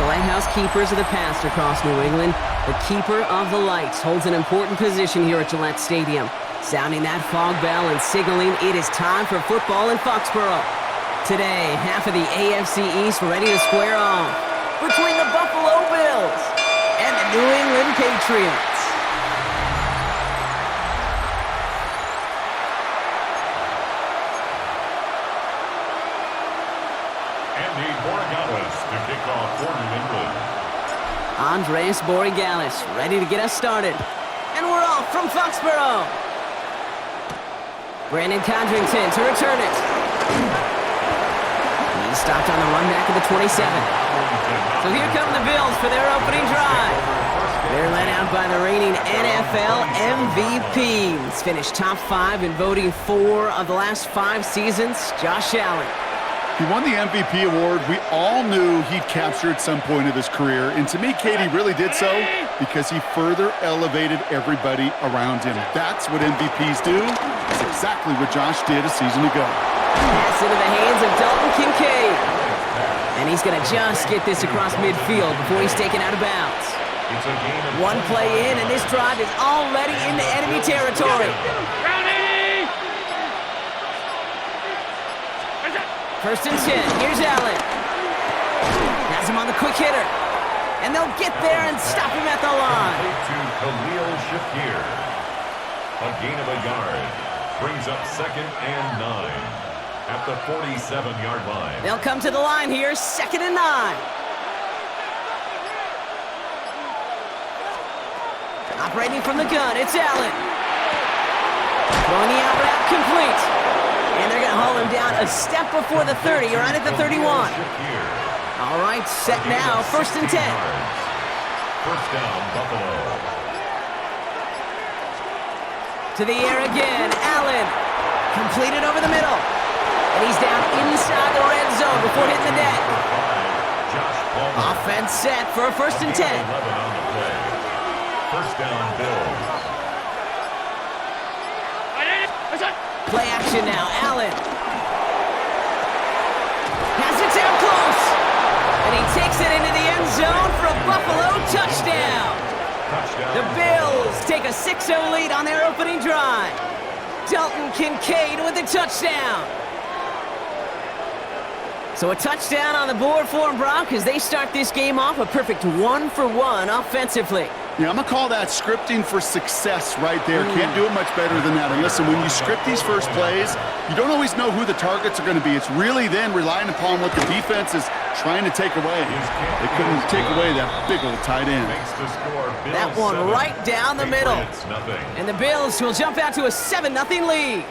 lighthouse keepers of the past across New England. The keeper of the lights holds an important position here at Gillette Stadium, sounding that fog bell and signaling it is time for football in Foxborough. Today, half of the AFC East ready to square off between the Buffalo Bills and the New England Patriots. Andres Borregalis ready to get us started. And we're off from Foxborough. Brandon Condrington to return it. He's stopped on the run back at the 27. So here come the Bills for their opening drive. They're led out by the reigning NFL MVPs. Finished top 5 in voting 4 of the last 5 seasons, Josh Allen. He won the MVP award. We all knew he'd capture at some point of his career. And to me, Katie really did so because he further elevated everybody around him. That's what MVPs do. It's exactly what Josh did a season ago. Pass into the hands of Dalton Kincaid. And he's going to just get this across midfield before he's taken out of bounds. One play in, and this drive is already into enemy territory. First and 10, here's Allen. Has him on the quick hitter. And they'll get there and stop him at the line. A gain of a yard. Brings up 2nd and 9 at the 47-yard line. They'll come to the line here, 2nd and 9. Operating from the gun, it's Allen. Throwing the out route complete. And they're going to haul him down a step before the 30, right at the 31. All right, set now, 1st and 10. First down, Buffalo. To the air again, Allen. Completed over the middle. And he's down inside the red zone before hitting the deck. Offense set for a 1st and 10. First down, Bills. Play action now, Allen. Has it down close. And he takes it into the end zone for a Buffalo touchdown. The Bills take a 6-0 lead on their opening drive. Dalton Kincaid with the touchdown. So a touchdown on the board for them, Brock, as they start this game off a perfect 1-for-1 offensively. Yeah, I'm going to call that scripting for success right there. Can't do it much better than that. And listen, when you script these first plays, you don't always know who the targets are going to be. It's really then relying upon what the defense is trying to take away. They couldn't take away that big old tight end. That one right down the middle. And the Bills will jump out to a 7-0 lead.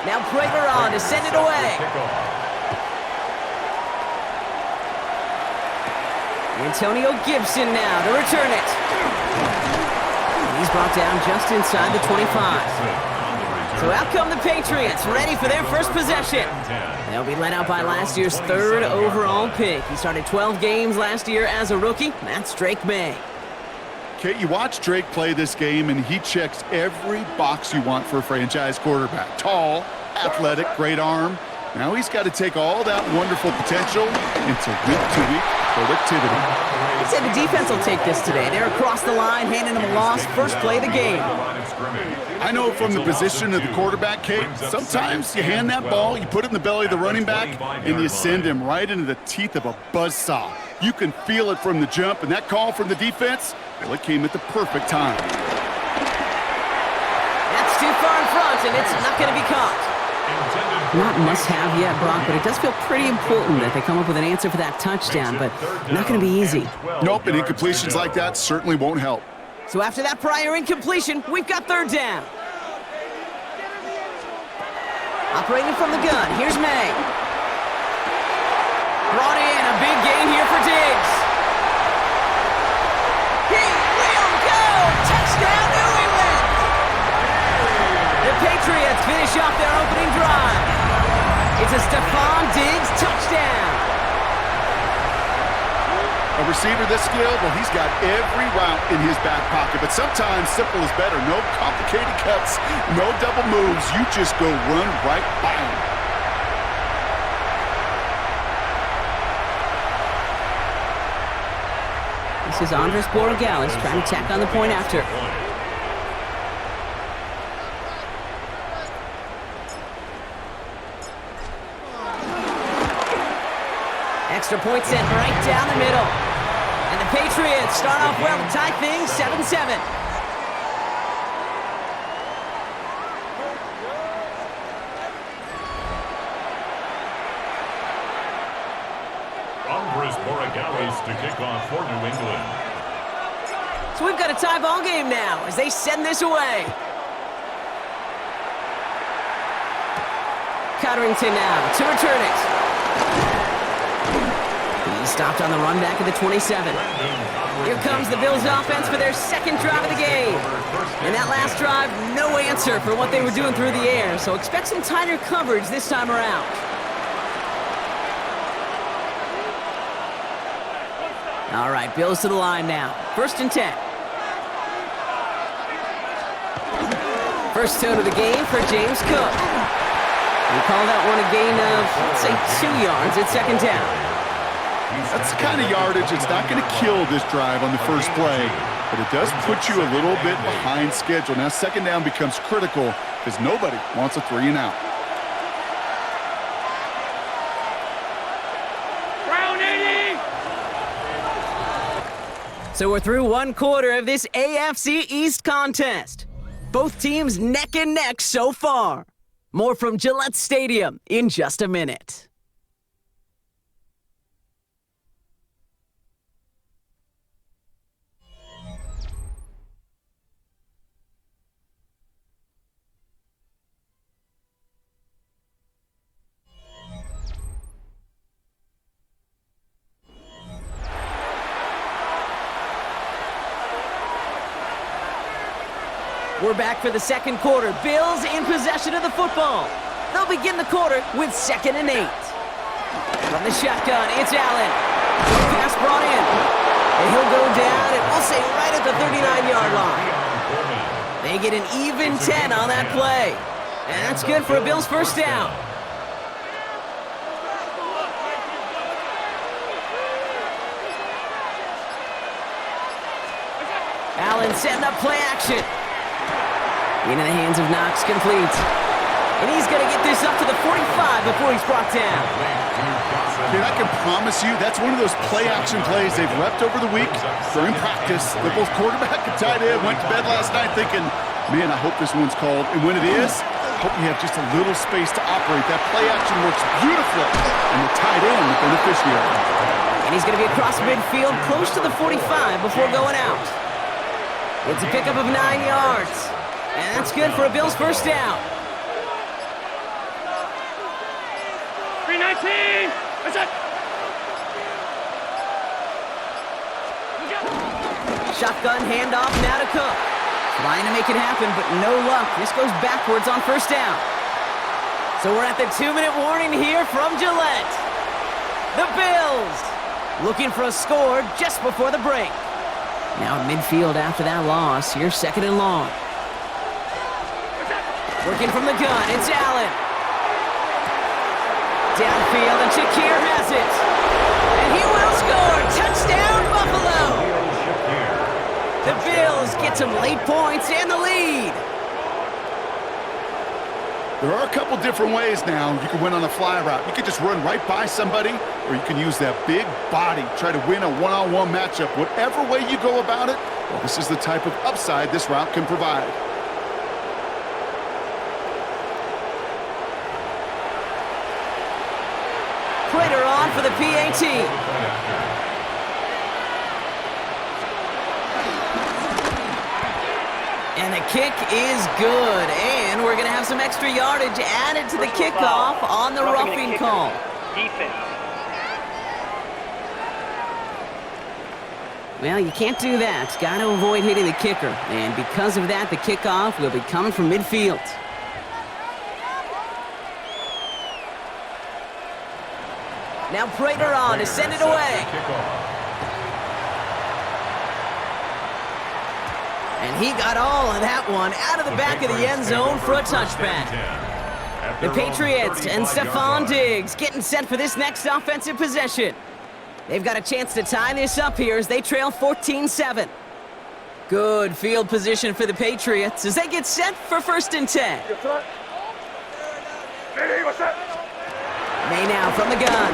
Now Prager on to send it away. Antonio Gibson now to return it. He's brought down just inside the 25. So out come the Patriots, ready for their first possession. They'll be led out by last year's 3rd overall pick. He started 12 games last year as a rookie. That's Drake May. Kate, you watch Drake play this game, and he checks every box you want for a franchise quarterback. Tall, athletic, great arm. Now he's got to take all that wonderful potential into week-to-week productivity. I'd say the defense will take this today. They're across the line, handing him a loss, first play of the game. I know from the position of the quarterback, Kate, sometimes you hand that ball, you put it in the belly of the running back, and you send him right into the teeth of a buzzsaw. You can feel it from the jump, and that call from the defense, well, it came at the perfect time. That's too far in front, and it's not going to be caught. Not must-have yet, Brock, but it does feel pretty important that they come up with an answer for that touchdown, but not going to be easy. Nope, and incompletions like that certainly won't help. So after that prior incompletion, we've got 3rd down. Operating from the gun, here's May. Brought in, a big gain here for Diggs. He will go! Touchdown, New England! The Patriots finish off their opening drive. It's a Stephon Diggs touchdown. A receiver this skilled, well, he's got every route in his back pocket, but sometimes simple is better. No complicated cuts, no double moves. You just go run right by him. This is Andres Borregales trying to tack on the point after. Extra point sent right down the middle. And the Patriots start off well to tie things 7-7. Andres Borregales to kick off for New England. So we've got a tie ball game now as they send this away. Cotterington now to return it. He stopped on the run back at the 27. Here comes the Bills offense for their second drive of the game. In that last drive, no answer for what they were doing through the air, so expect some tighter coverage this time around. All right, Bills to the line now. 1st and 10. First toe to the game for James Cook. We call that one a gain of, let's say, 2 yards at 2nd down. That's the kind of yardage it's not going to kill this drive on the first play, but it does put you a little bit behind schedule. Now 2nd down becomes critical because nobody wants a 3 and out. So we're through 1 quarter of this AFC East contest. Both teams neck and neck so far. More from Gillette Stadium in just a minute. We're back for the 2nd quarter. Bills in possession of the football. They'll begin the quarter with 2nd and 8. From the shotgun, it's Allen. Pass brought in. And he'll go down, and we'll say right at the 39-yard line. They get an even 10 on that play. And that's good for a Bills 1st down. Allen setting up play action. Into the hands of Knox, complete. And he's going to get this up to the 45 before he's brought down. Dude, I can promise you that's one of those play-action plays they've repped over the week during practice. The both quarterback and tight end went to bed last night thinking, man, I hope this one's called. And when it is, I hope you have just a little space to operate. That play-action works beautifully, and the tight end, the beneficiary. And he's going to be across midfield, close to the 45 before going out. It's a pickup of 9 yards. And that's good for a Bills 1st down. 319! That's it! Shotgun handoff now to Cook. Trying to make it happen, but no luck. This goes backwards on 1st down. So we're at the 2-minute warning here from Gillette. The Bills looking for a score just before the break. Now midfield after that loss. Here's 2nd and long. Working from the gun, it's Allen. Downfield, and Shakir has it. And he will score. Touchdown, Buffalo. The Bills get some late points and the lead. There are a couple different ways now you can win on a fly route. You can just run right by somebody, or you can use that big body, try to win a one-on-one matchup. Whatever way you go about it, well, this is the type of upside this route can provide. Prater on for the PAT. And the kick is good. And we're going to have some extra yardage added to the kickoff on the roughing call. Defense. Well, you can't do that. Got to avoid hitting the kicker. And because of that, the kickoff will be coming from midfield. Now Prater on to send it away. And he got all of that one out of the back of the end zone for a touchback. The Patriots and Stephon Diggs getting set for this next offensive possession. They've got a chance to tie this up here as they trail 14-7. Good field position for the Patriots as they get set for 1st and 10. May now from the gun.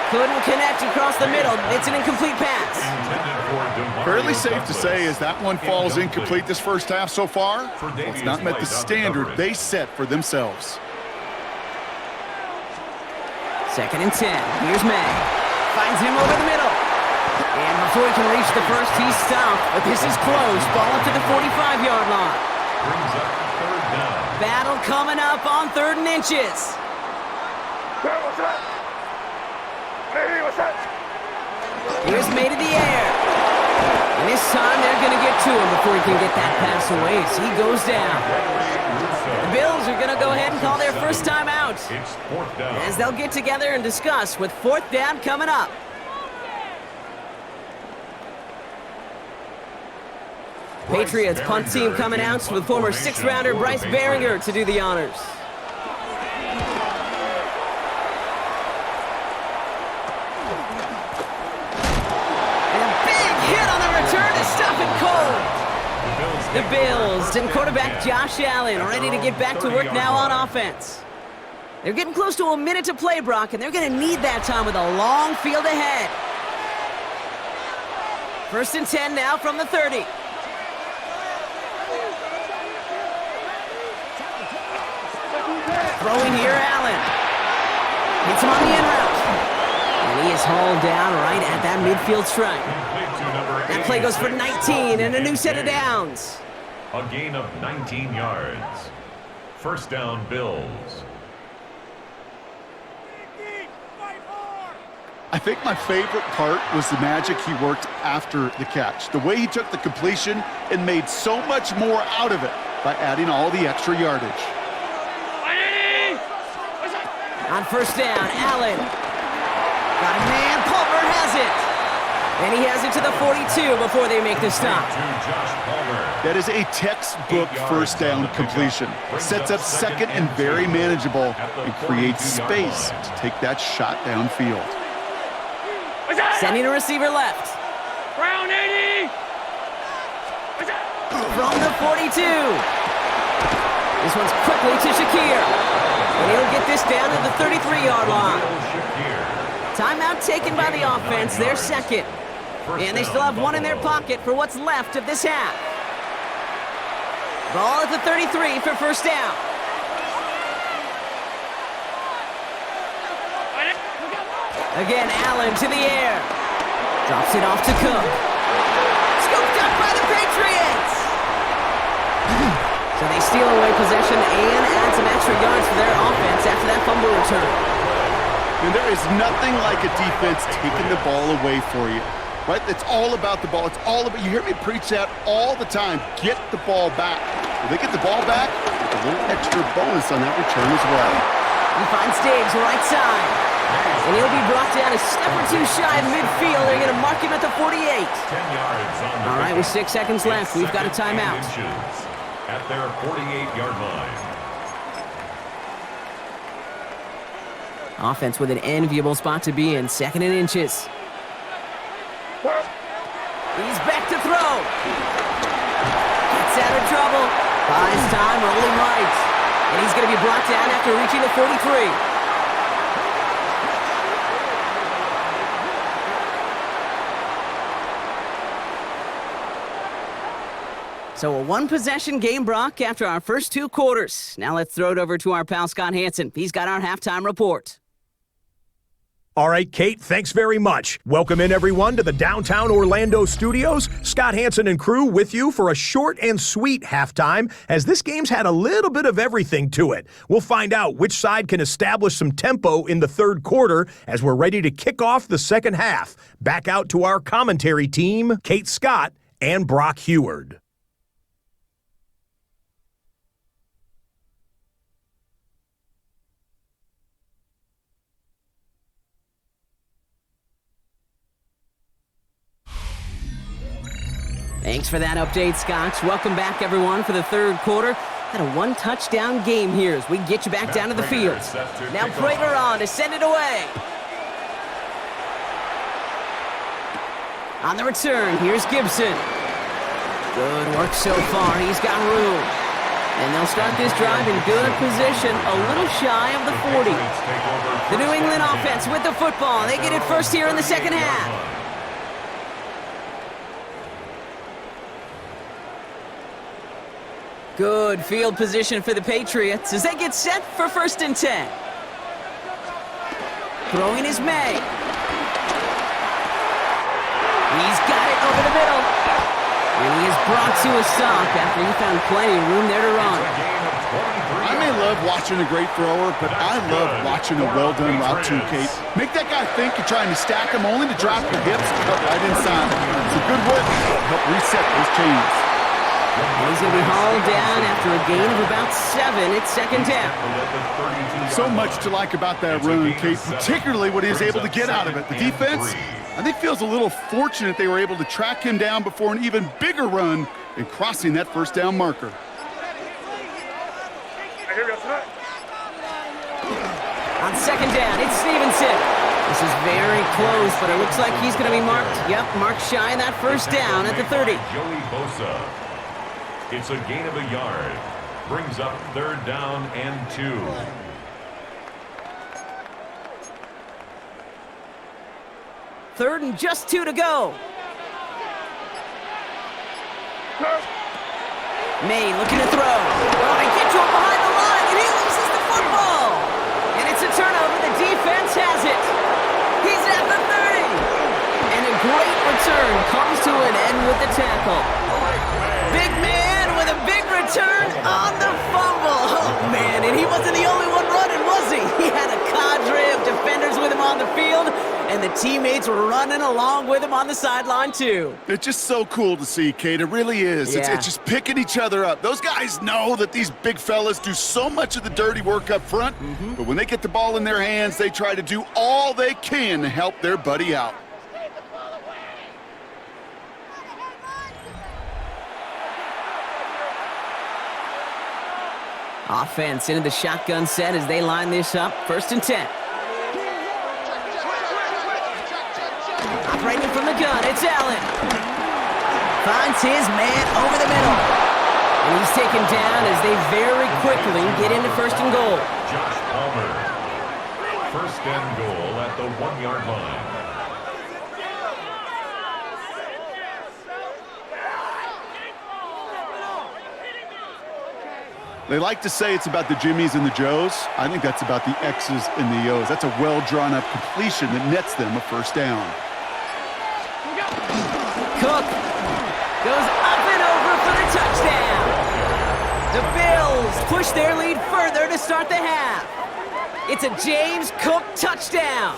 Couldn't connect across the middle. It's an incomplete pass. Fairly safe to say as that one falls incomplete this first half so far. Well, it's not met the standard they set for themselves. 2nd and 10. Here's May. Finds him over the middle. And before he can reach the first, he's stopped. But this is close. Ball up to the 45-yard line. Brings up 3rd down. Battle coming up on 3rd and inches. Here's May to the air. And this time they're going to get to him before he can get that pass away as he goes down. The Bills are going to go ahead and call their first time out It's 4th down. as they'll get together and discuss with 4th down coming up. Patriots punt team coming out with former 6th-rounder Bryce Behringer to do the honors. And a big hit on the return to stop it cold. The Bills and quarterback Josh Allen ready to get back to work now on offense. They're getting close to a minute to play, Brock, and they're going to need that time with a long field ahead. 1st and 10 now from the 30. Throwing here, Allen. Hits him on the in route. And he is hauled down right at that midfield stripe. That play goes for 19 and a new set of downs. A gain of 19 yards. 1st down, Bills. I think my favorite part was the magic he worked after the catch. The way he took the completion and made so much more out of it by adding all the extra yardage. On 1st down, Allen. Got a man, Palmer has it. And he has it to the 42 before they make the stop. That is a textbook 1st down completion. Sets up 2nd and very manageable and creates space to take that shot downfield. Sending a receiver left. Brown 80. From the 42. This one's quickly to Shakir. And he'll get this down to the 33-yard line. Timeout taken by the offense, their 2nd. And they still have one in their pocket for what's left of this half. Ball at the 33 for 1st down. Again, Allen to the air. Drops it off to Cook. Scooped up by the Patriots. So they steal away possession and add some extra yards for their offense after that fumble return. And there is nothing like a defense taking the ball away for you, right? It's all about the ball. It's all about, you hear me preach that all the time, get the ball back. If they get the ball back, a little extra bonus on that return as well. He finds Diggs right side. And he'll be brought down a step or two shy of midfield. They're going to mark him at the 48. 10 yards on the All right, with 6 seconds left, we've got a timeout. At their 48-yard line. Offense with an enviable spot to be in, 2nd and inches. He's back to throw. Gets out of trouble. Buys time, rolling right. And he's going to be brought down after reaching the 43. So a one-possession game, Brock, after our first 2 quarters. Now let's throw it over to our pal Scott Hanson. He's got our halftime report. All right, Kate, thanks very much. Welcome in, everyone, to the downtown Orlando studios. Scott Hanson and crew with you for a short and sweet halftime, as this game's had a little bit of everything to it. We'll find out which side can establish some tempo in the 3rd quarter as we're ready to kick off the 2nd half. Back out to our commentary team, Kate Scott and Brock Heward. Thanks for that update, Scotch. Welcome back, everyone, for the 3rd quarter. Had a 1-touchdown game here as we get you back down to the field. Now Prater on to send it away. On the return, here's Gibson. Good work so far. He's got room. And they'll start this drive in good position, a little shy of the 40. The New England offense with the football. They get it first here in the second half. Good field position for the Patriots as they get set for 1st and 10. Throwing is May. He's got it over the middle. And he is brought to a stop after he found plenty of room there to run. I may love watching a great thrower, but I love watching a well-done route too, Kate. Make that guy think you're trying to stack him only to drop your hips and cut right inside. It's a good work to help reset those chains. He's going to be hauled down after a gain of about 7. It's second down. So much to like about that run, Kate, particularly what he was able to get out of it. The defense, I think, feels a little fortunate they were able to track him down before an even bigger run and crossing that 1st down marker. On second down, it's Stevenson. This is very close, but it looks like he's going to be marked. Yep, marked shy of that 1st down at the 30. Joey Bosa. It's a gain of a yard. Brings up 3rd down and 2. Third and just 2 to go. May looking to throw. Oh, they get to him behind the line, and he loses the football. And it's a turnover. The defense has it. He's at the 30. And a great return comes to an end with the tackle. Big man with a big return on the fumble. Oh, man, and he wasn't the only one running, was he? He had a cadre of defenders with him on the field, and the teammates were running along with him on the sideline, too. It's just so cool to see, Kate. It really is. Yeah. It's just picking each other up. Those guys know that these big fellas do so much of the dirty work up front, but when they get the ball in their hands, they try to do all they can to help their buddy out. Offense into the shotgun set as they line this up. 1st and 10. Operating from the gun, it's Allen. Finds his man over the middle. And he's taken down as they very quickly get into 1st and goal. Josh Palmer. 1st and goal at the 1-yard line. They like to say it's about the Jimmies and the Joes. I think that's about the X's and the O's. That's a well-drawn-up completion that nets them a 1st down. Cook goes up and over for the touchdown. The Bills push their lead further to start the half. It's a James Cook touchdown.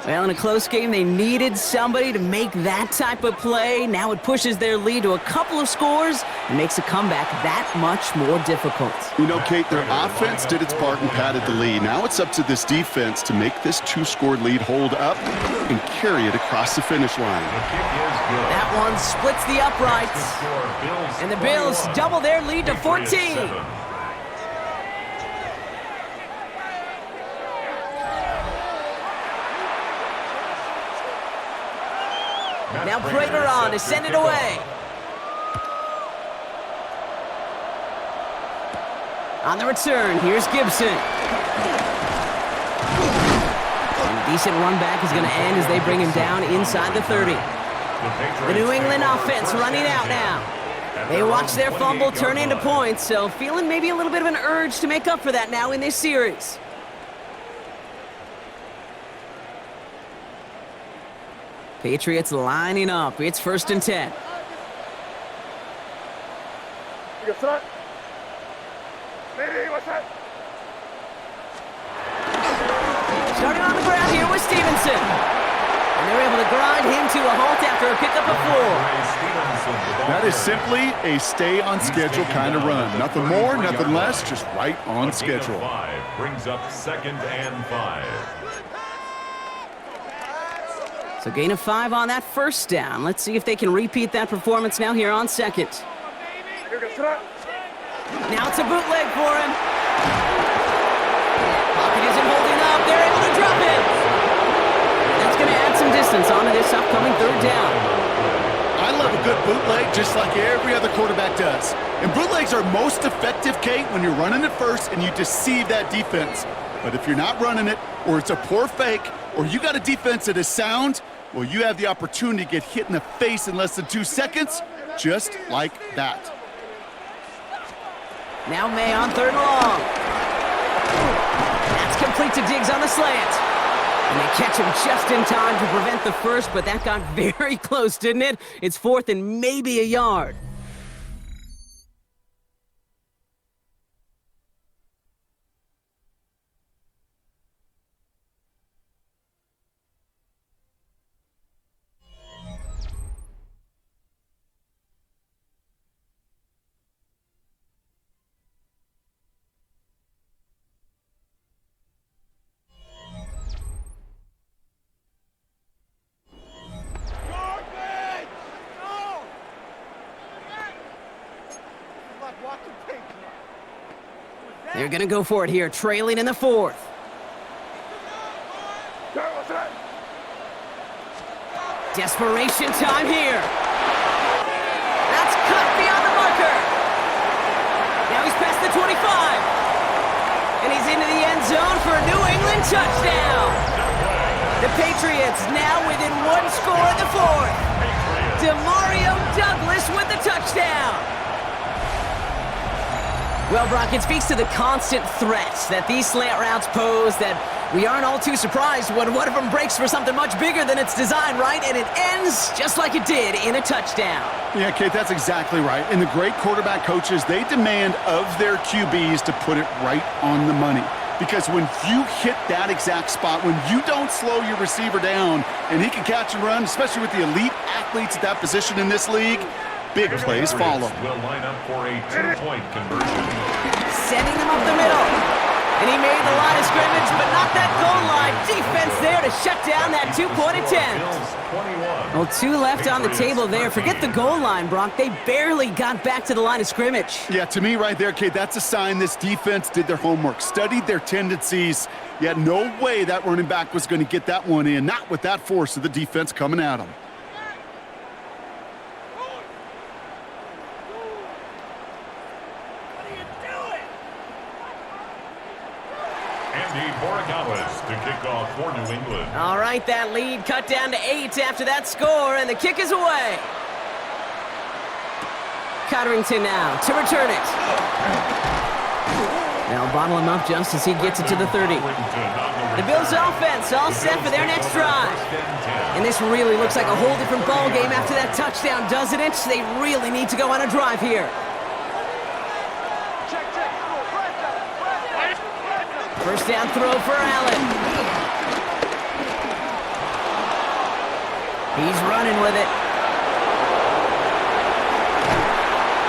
Well, in a close game, they needed somebody to make that type of play. Now it pushes their lead to a couple of scores and makes a comeback that much more difficult. You know, Kate, their offense did its part and padded the lead. Now it's up to this defense to make this 2-score lead hold up and carry it across the finish line. That one splits the uprights. And the Bills double their lead to 14. Now Prater on to send it away. On the return, here's Gibson. And a decent run back is going to end as they bring him down inside the 30. The New England offense running out now. They watch their fumble turn into points, so feeling maybe a little bit of an urge to make up for that now in this series. Patriots lining up. It's 1st and 10. Starting on the ground here with Stevenson. And they're able to grind him to a halt after a pickup of 4. That is simply a stay-on-schedule kind of run. Nothing more, nothing less, just right on schedule. Brings up 2nd and 5. So gain of 5 on that 1st down. Let's see if they can repeat that performance now here on 2nd. Now it's a bootleg for him. Pocket isn't holding up. They're able to drop it. That's going to add some distance distance onto this upcoming third down. I love a good bootleg just like every other quarterback does. And bootlegs are most effective, Kate, when you're running it first and you deceive that defense. But if you're not running it, or it's a poor fake, or you got a defense that is sound, well, you have the opportunity to get hit in the face in less than 2 seconds, just like that. Now May on third and long. That's complete to Diggs on the slant. And they catch him just in time to prevent the first, but that got very close, didn't it? It's 4th and maybe a yard. They're going to go for it here, trailing in the 4th. Desperation time here. That's cut beyond the marker. Now he's past the 25. And he's into the end zone for a New England touchdown. The Patriots now within 1 score in the 4th. Demario Douglas with the touchdown. Well, Brock, it speaks to the constant threats that these slant routes pose that we aren't all too surprised when one of them breaks for something much bigger than its design, right? And it ends just like it did in a touchdown. Yeah, Kate, that's exactly right. And the great quarterback coaches, they demand of their QBs to put it right on the money. Because when you hit that exact spot, when you don't slow your receiver down and he can catch and run, especially with the elite athletes at that position in this league, big plays follow. Will line up for a 2-point conversion. Sending them up the middle. And he made the line of scrimmage, but not that goal line. Defense there to shut down that 2-point attempt. Well, 2 left on the table there. Forget the goal line, Brock. They barely got back to the line of scrimmage. Yeah, to me right there, Kate, that's a sign this defense did their homework, studied their tendencies. Yet no way that running back was going to get that one in, not with that force of the defense coming at him. To kick off for New England. All right, that lead cut down to 8 after that score, and the kick is away. Cotterington now to return it. They'll bottle him up just as he gets it to the 30. The Bills' offense all set for their next drive. And this really looks like a whole different ball game after that touchdown, doesn't it? They really need to go on a drive here. First down throw for Allen. He's running with it.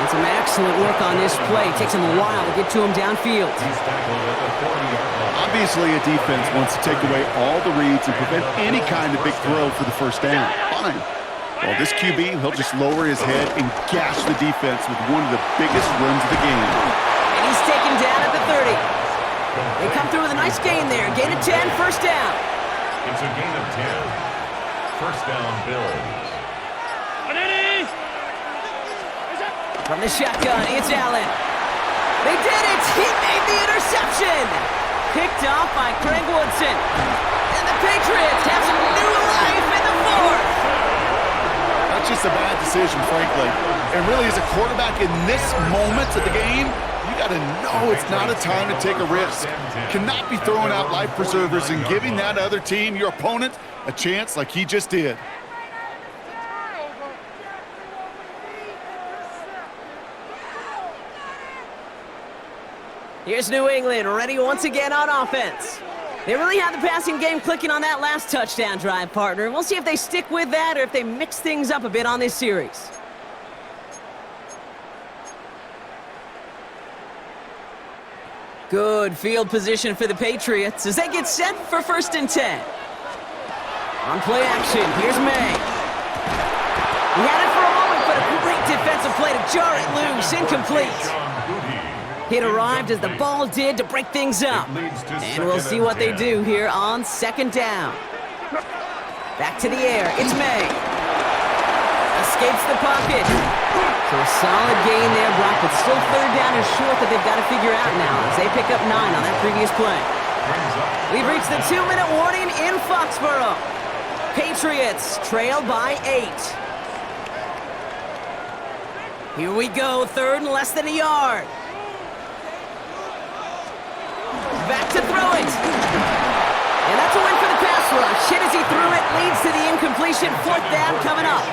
And some excellent work on this play. Takes him a while to get to him downfield. Obviously, a defense wants to take away all the reads and prevent any kind of big throw for the first down. Fine. Well, this QB, he'll just lower his head and gash the defense with one of the biggest runs of the game. And he's taken down at the 30. They come through with a nice gain there. Gain of 10, first down. It's a gain of 10. First down, Bills. From the shotgun, it's Allen. They did it! He made the interception! Picked off by Craig Woodson. And the Patriots have some new life in the 4th. That's just a bad decision, frankly. And really, as a quarterback in this moment of the game, you got to know it's not a time to take a risk. Cannot be throwing out life preservers and giving that other team, your opponent, a chance like he just did. Here's New England, ready once again on offense. They really had the passing game clicking on that last touchdown drive, partner. We'll see if they stick with that or if they mix things up a bit on this series. Good field position for the Patriots as they get set for 1st and 10. On play action, here's May. He had it for a moment, but a great defensive play to jar it loose, incomplete. It arrived as the ball did to break things up. And we'll see what they do here on 2nd down. Back to the air. It's May. Escapes the pocket. So a solid gain there, Brock, but still third down and short that they've got to figure out now as they pick up 9 on that previous play. We've reached the 2-minute warning in Foxborough. Patriots trail by 8. Here we go, third and less than a yard. Back to throw it. And that's a win for the pass rush. Hit as he threw it, leads to the incompletion. Fourth down coming up.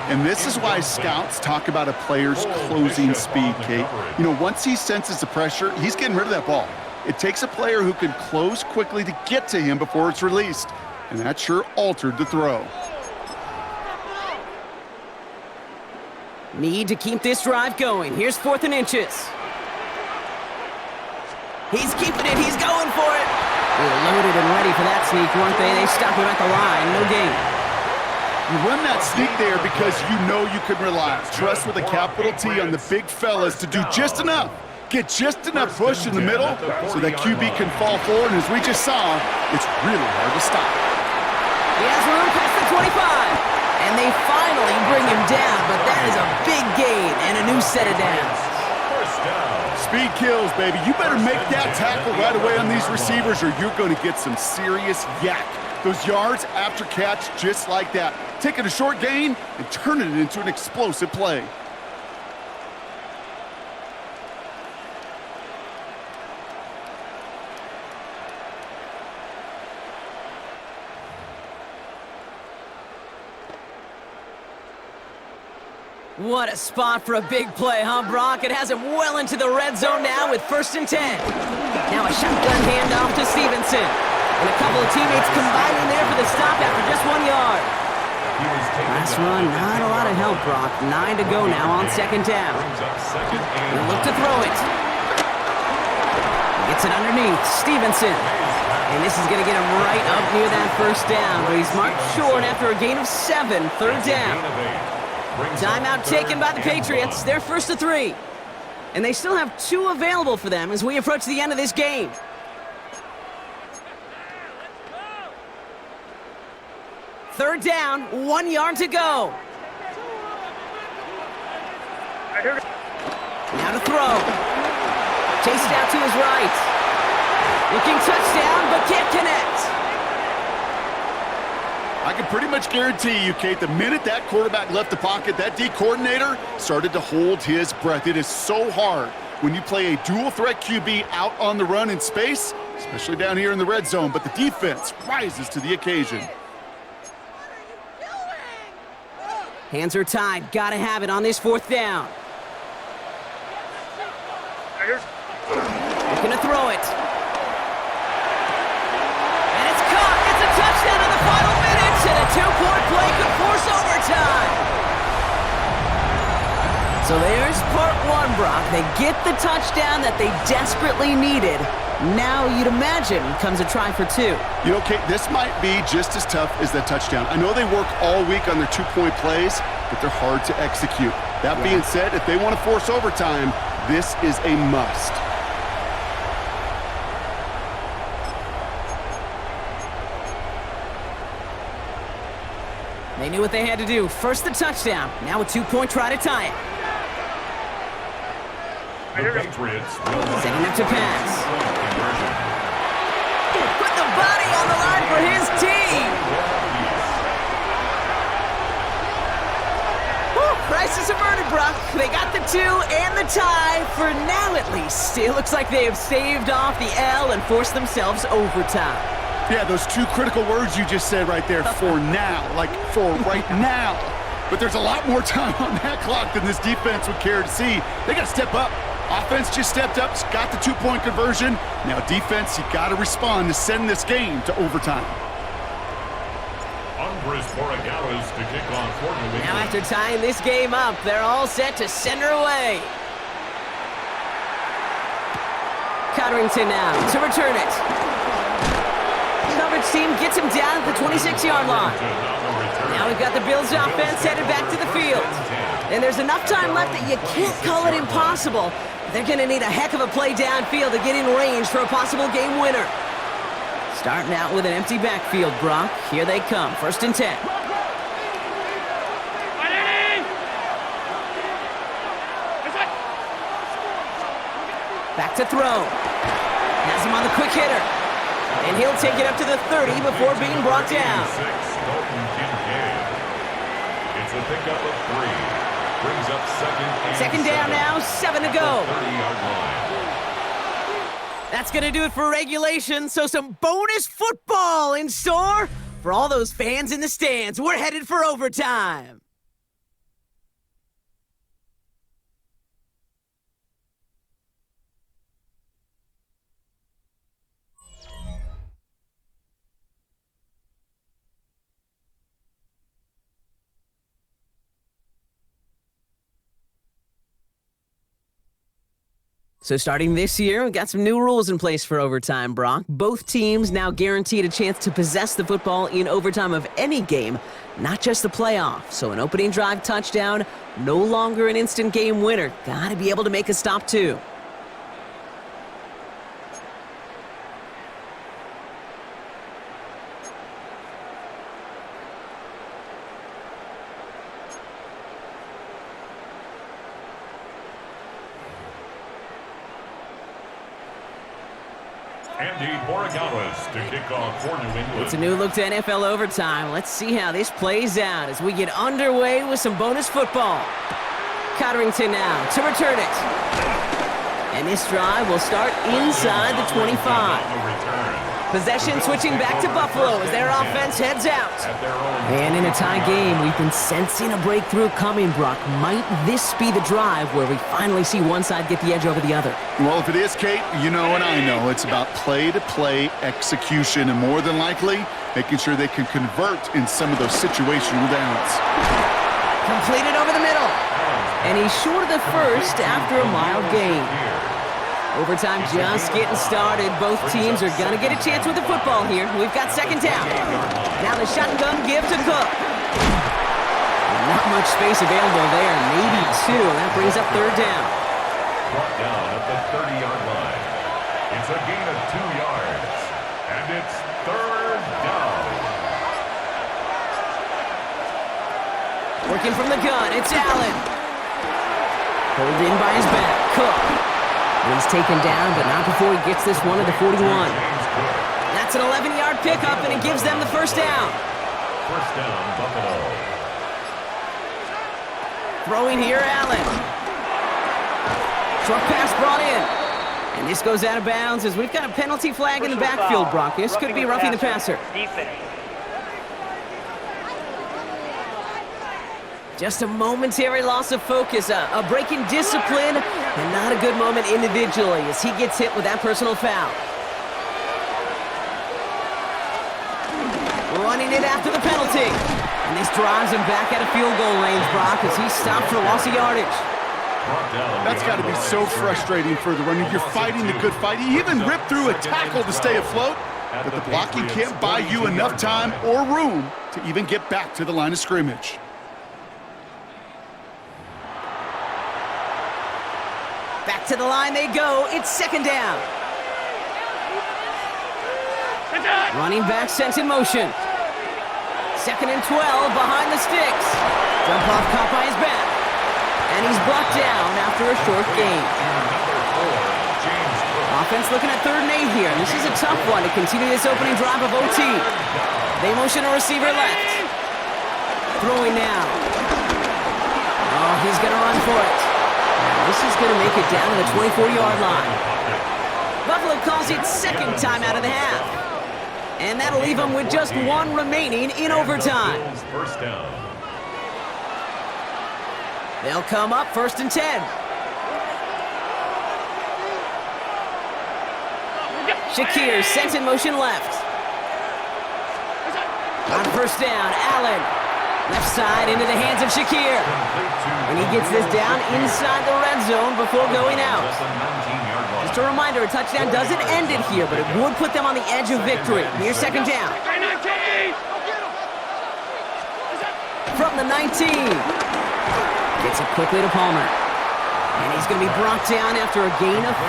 And this is why scouts talk about a player's closing speed, Kate. You know, once he senses the pressure, he's getting rid of that ball. It takes a player who can close quickly to get to him before it's released. And that sure altered the throw. Need to keep this drive going. Here's 4th and inches. He's keeping it. He's going for it. They were loaded and ready for that sneak, weren't they? They stopped him at the line. No gain. You run that sneak there because you know you can relax. Trust with a capital T on the big fellas to do just enough. Get just enough push in the middle so that QB can fall forward. And as we just saw, it's really hard to stop. He has room past the 25. And they finally bring him down, but that is a big gain and a new set of downs. Speed kills, baby. You better make that tackle right away on these receivers or you're going to get some serious yak. Those yards after catch just like that. Taking a short gain and turning it into an explosive play. What a spot for a big play, huh, Brock? It has him well into the red zone now with 1st and 10. Now a shotgun handoff to Stevenson. And a couple of teammates combining there for the stop after just 1 yard. Last run, not a lot of help, Brock. 9 to go now on 2nd down. He'll look to throw it. He gets it underneath. Stevenson. And this is going to get him right up near that 1st down. But he's marked short after a gain of 7. 3rd down. Timeout taken by the Patriots. They're 1st to 3. And they still have 2 available for them as we approach the end of this game. Third down, 1 yard to go. Now to throw. Chased out to his right. Looking touchdown, but can't connect. I can pretty much guarantee you, Kate, the minute that quarterback left the pocket, that D coordinator started to hold his breath. It is so hard when you play a dual-threat QB out on the run in space, especially down here in the red zone, but the defense rises to the occasion. Hands are tied. Gotta have it on this 4th down. Looking to throw it. And it's caught. It's a touchdown in the final minutes, and a 2-point play could force overtime. So there's part 1, Brock. They get the touchdown that they desperately needed. Now, you'd imagine, comes a try for 2. You know, Kate, this might be just as tough as that touchdown. I know they work all week on their 2-point plays, but they're hard to execute. That being said, if they want to force overtime, this is a must. They knew what they had to do. First the touchdown. Now a 2-point try to tie it. Setting up to pass. Put the body on the line for his team. Whew, crisis averted, Brock. They got the 2 and the tie, for now at least. It looks like they have staved off the L and forced themselves overtime. Yeah, those 2 critical words you just said right there, for now, like for right now. But there's a lot more time on that clock than this defense would care to see. They got to step up. Offense just stepped up, got the 2-point conversion. Now defense, you got to respond to send this game to overtime. To kick off. Now after tying this game up, they're all set to send her away. Codrington now to return it. Coverage team gets him down at the 26-yard line. Now we've got the Bills offense headed back to the field. And there's enough time left that you can't call it impossible. They're going to need a heck of a play downfield to get in range for a possible game winner. Starting out with an empty backfield, Brock. Here they come, 1st and 10. Back to throw. Has him on the quick hitter. And he'll take it up to the 30 before being brought down. It's a pickup of 3. Brings up second down now, 7 to go. 30-yard line. That's going to do it for regulation, so some bonus football in store for all those fans in the stands. We're headed for overtime. So starting this year, we've got some new rules in place for overtime, Brock. Both teams now guaranteed a chance to possess the football in overtime of any game, not just the playoff. So an opening drive touchdown, no longer an instant game winner. Got to be able to make a stop too. To kick off for New England. It's a new look to NFL overtime. Let's see how this plays out as we get underway with some bonus football. Cotterington now to return it. And this drive will start inside the 25. Possession switching back to Buffalo as their offense heads out. And in a tie game, we've been sensing a breakthrough coming, Brock. Might this be the drive where we finally see one side get the edge over the other? Well, if it is, Kate, you know and I know it's about play-to-play execution, and more than likely, making sure they can convert in some of those situational downs. Completed over the middle. And he's short of the first after a mild gain. Overtime just getting started. Both teams are going to get a chance with the football here. We've got 2nd down. Now the shotgun give to Cook. Not much space available there. Maybe 2. That brings up 3rd down. Brought down at the 30-yard line. It's a gain of 2 yards. And it's 3rd down. Working from the gun. It's Allen. Pulled in by his back. Cook. He's taken down, but not before he gets this one to the 41. That's an 11-yard pickup, and it gives them the 1st down. 1st down, Buffalo. Throwing here, Allen. Short pass brought in. And this goes out of bounds as we've got a penalty flag in the backfield, Brock. This could be roughing the passer. Just a momentary loss of focus, a break in discipline, and not a good moment individually as he gets hit with that personal foul. Running it after the penalty. And this drives him back out of field goal range, Brock, as he's stopped for loss of yardage. That's got to be so frustrating for the runner. You're fighting the good fight. He even ripped through a tackle to stay afloat, but the blocking can't buy you enough time or room to even get back to the line of scrimmage. Back to the line they go. It's 2nd down. Running back sent in motion. 2nd and 12 behind the sticks. Jump off caught by his back. And he's brought down after a short gain. Offense looking at 3rd and 8 here. This is a tough one to continue this opening drive of OT. They motion a receiver left. Throwing now. Oh, he's going to run for it. This is going to make it down to the 24-yard line. Buffalo calls it 2nd time out of the half. And that'll leave them with just 1 remaining in overtime. 1st down. They'll come up 1st and 10. Shakir sent in motion left. On 1st down, Allen. Left side into the hands of Shakir. And he gets this down inside the red zone before going out. Just a reminder, a touchdown doesn't end it here, but it would put them on the edge of victory. Here's 2nd down. From the 19. Gets it quickly to Palmer. And he's going to be brought down after a gain of 5,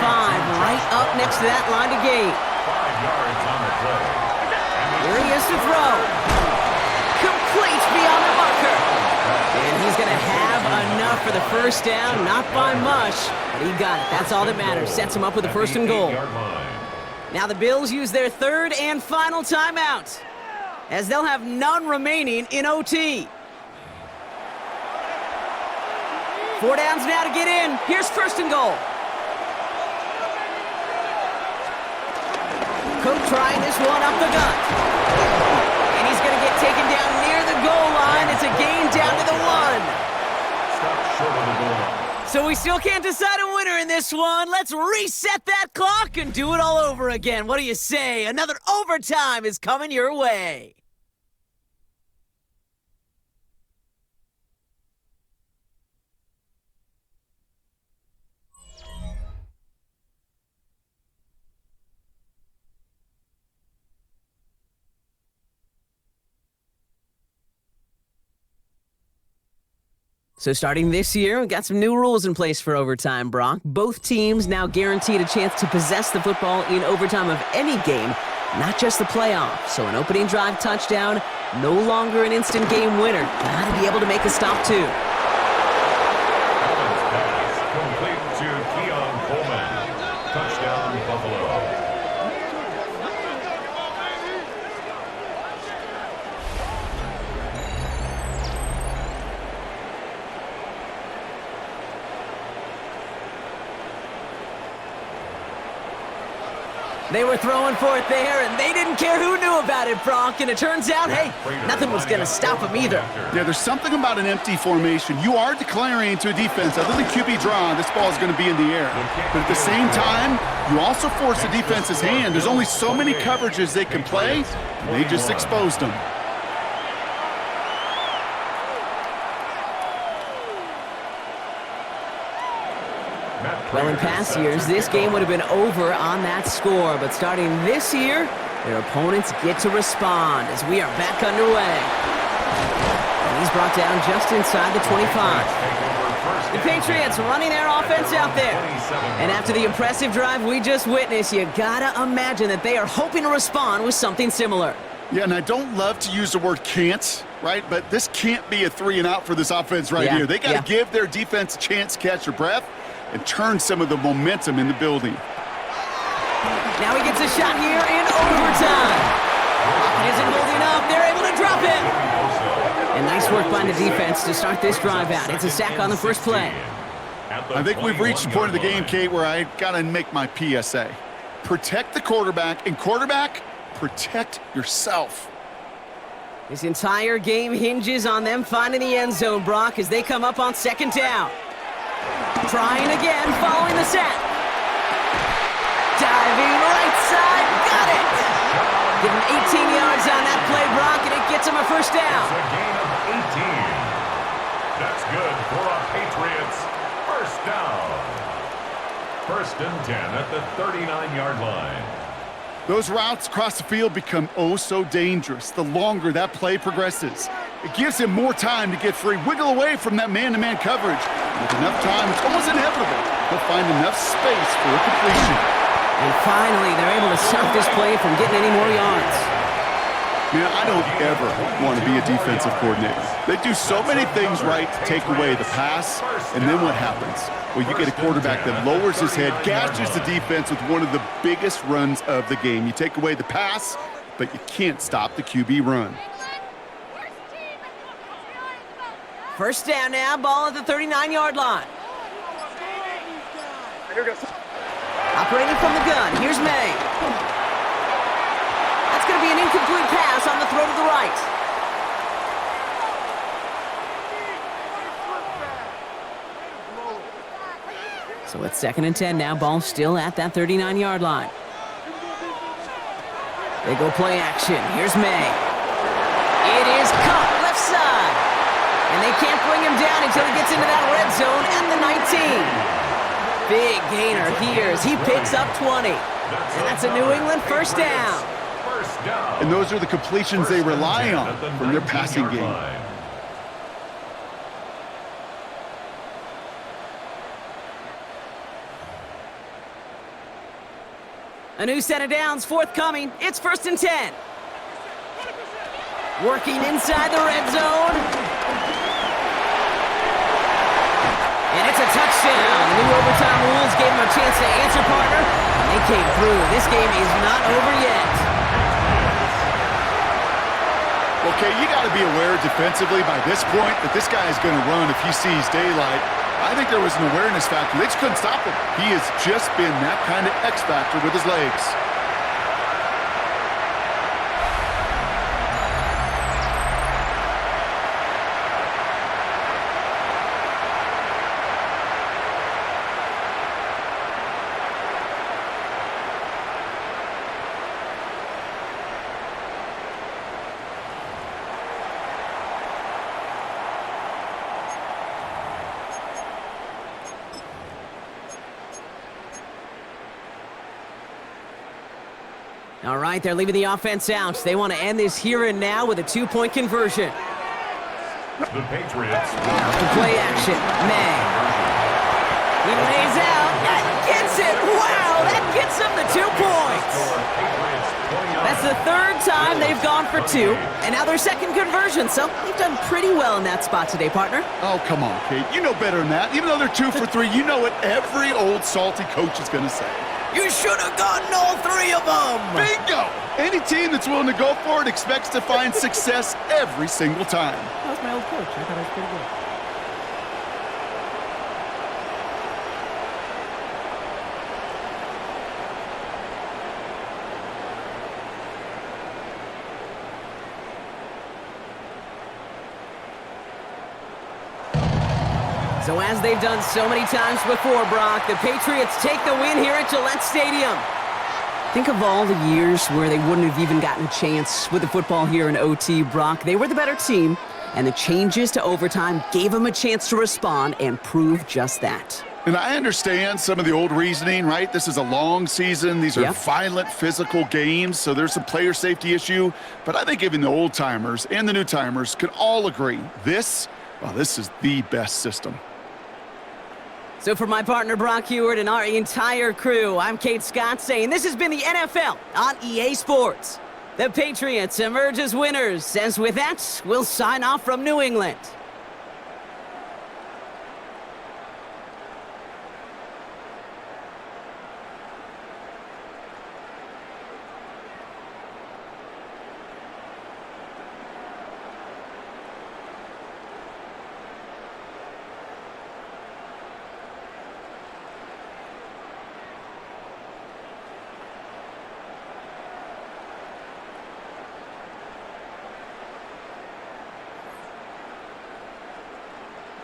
right up next to that line to gain. 5 yards on the play. Here he is to throw. Complete beyond the marker. And he's going to have enough for the first down. Not by much, but he got it. That's all that matters. Sets him up with a first and goal. Now the Bills use their third and final timeout, as they'll have none remaining in OT. 4 downs now to get in. Here's first and goal. Cook trying this one up the gut. And he's going to get taken down near the goal line. It's a gain down to the 1. Stop short of the goal line. So we still can't decide a winner in this one. Let's reset that clock and do it all over again. What do you say? Another overtime is coming your way. So starting this year, we've got some new rules in place for overtime, Brock. Both teams now guaranteed a chance to possess the football in overtime of any game, not just the playoff. So an opening drive touchdown, no longer an instant game winner. Gotta be able to make a stop, too. Allen's pass complete to Keon Coleman. Touchdown, Buffalo. They were throwing for it there, and they didn't care who knew about it, Brock. And it turns out, hey, nothing was going to stop them either. Yeah, there's something about an empty formation. You are declaring to a defense, other than QB draw, this ball is going to be in the air. But at the same time, you also force the defense's hand. There's only so many coverages they can play, and they just exposed them. Well, in past years, this game would have been over on that score. But starting this year, their opponents get to respond as we are back underway. And he's brought down just inside the 25. The Patriots running their offense out there. And after the impressive drive we just witnessed, you gotta imagine that they are hoping to respond with something similar. Yeah, and I don't love to use the word can't, right? But this can't be a 3-and-out for this offense right here. They got to give their defense a chance to catch their breath and turn some of the momentum in the building. Now he gets a shot here in overtime. Isn't holding up. They're able to drop him. And nice work by the defense to start this drive out. It's a sack on the first play. I think we've reached the point of the game, Kate, where I got to make my PSA. Protect the quarterback, and quarterback, protect yourself. This entire game hinges on them finding the end zone, Brock, as they come up on second down. Trying again, following the sack. Diving right side, got it! Give him 18 yards on that play, Brock, and it gets him a first down. It's a gain of 18. That's good for a Patriots first down. First and 10 at the 39-yard line. Those routes across the field become oh so dangerous the longer that play progresses. It gives him more time to get free, wiggle away from that man-to-man coverage. With enough time, it's almost inevitable. He'll find enough space for a completion. And finally, they're able to stop this play from getting any more yards. Man, I don't ever want to be a defensive coordinator. They do so many things right to take away the pass, and then what happens? Well, you get a quarterback that lowers his head, gashes the defense with one of the biggest runs of the game. You take away the pass, but you can't stop the QB run. First down now, ball at the 39-yard line. Operating from the gun, here's May. That's going to be an incomplete pass on the throw to the right. So it's second and 10 now, ball still at that 39-yard line. They go play action, here's May. It is caught left side. And they can't bring him down until he gets into that red zone at the 19. Big gainer here as he picks up 20. And that's a New England first down. And those are the completions they rely on from their passing game. A new set of downs forthcoming. It's 1st and 10. Working inside the red zone. And it's a touchdown. The new overtime rules gave them a chance to answer, partner. And they came through. This game is not over yet. Okay, you got to be aware defensively by this point that this guy is going to run if he sees daylight. I think there was an awareness factor. They just couldn't stop him. He has just been that kind of X factor with his legs. All right, they're leaving the offense out. They want to end this here and now with a 2-point conversion. The Patriots. Play action. May. He lays out. That gets it. Wow, that gets them the 2 points. That's the 3rd time they've gone for 2, and now their 2nd conversion. So they've done pretty well in that spot today, partner. Oh, come on, Kate. You know better than that. Even though they're 2 for 3, you know what every old salty coach is going to say. You should have gotten all 3 of them. Bingo! Any team that's willing to go for it expects to find success every single time. That was my old coach. I thought I was pretty good. So as they've done so many times before, Brock, the Patriots take the win here at Gillette Stadium. Think of all the years where they wouldn't have even gotten a chance with the football here in OT, Brock. They were the better team, and the changes to overtime gave them a chance to respond and prove just that. And I understand some of the old reasoning, right? This is a long season. These are violent, physical games, so there's some player safety issue. But I think even the old-timers and the new-timers can all agree this is the best system. So for my partner Brock Heward and our entire crew, I'm Kate Scott saying this has been the NFL on EA Sports. The Patriots emerge as winners, as with that, we'll sign off from New England.